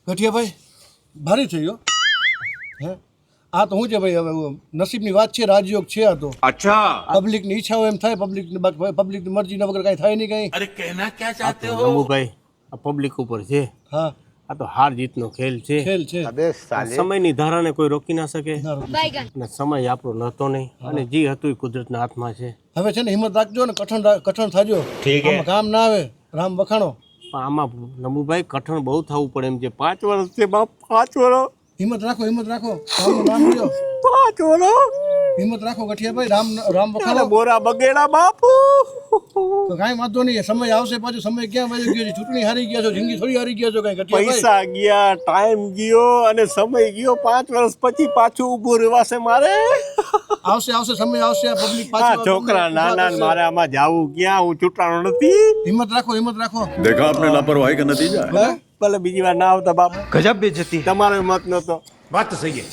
ગઠિયાભાઈ ભારી થઈ ગયો હે આ તો શું છે ભાઈ હવે નસીબની વાત છે રાજયોગ છે આ તો अच्छा પબ્લિકની ઈચ્છા હોય એમ થાય પબ્લિકની મરજીના વગર કાંઈ થાય નહીં કાંઈ अरे कहना क्या चाहते हो નમુભાઈ આ પબ્લિક ઉપર છે હા આ તો હાર જીતનો ખેલ છે ખેલ છે સમયની ધારાને કોઈ રોકી ના શકે ના રોકી શકે. અને સમય આપણો નહોતો નહીં અને જે હતું એ કુદરતના હાથમાં છે હવે છે ને હિંમત રાખજો ને કઠણ થાજો આમાં કામ ના આવે રામ વખાણો પણ આમાં નમુભાઈ કઠણ બહુ થવું પડે એમ છે 5 વર્ષ છે બાપ 5 વર્ષ હિંમત રાખો રામનું નામ લ્યો 5 વર્ષ હિંમત રાખો ગઠિયાભાઈ રામ અરે વખાણો બોરા બગેડા બાપુ તો કાંઈ વાંધો નહીં સમય આવશે પાછો સમય ક્યાં વહી ગયો છે ચૂંટણી હારી ગયા છો જિંદગી થોડી હારી ગયા છો કાંઈ ગઠિયાભાઈ પૈસા ગયા ટાઈમ ગયો અને સમય ગયો 5 વર્ષ પછી પાછું ઊભું રહેવાશે મારે આવશે સમય આવશે પબ્લિક આ છોકરા નાના ને મારે આમાં જાવું ક્યાં હું ચૂંટાણો નથી હિંમત રાખો देखा आपने लापरवाही का नतीजा है। ભલે બીજી વાર ના આવતા બાપ गजब बेइज्जती તમારો મત નતો बात तो सही है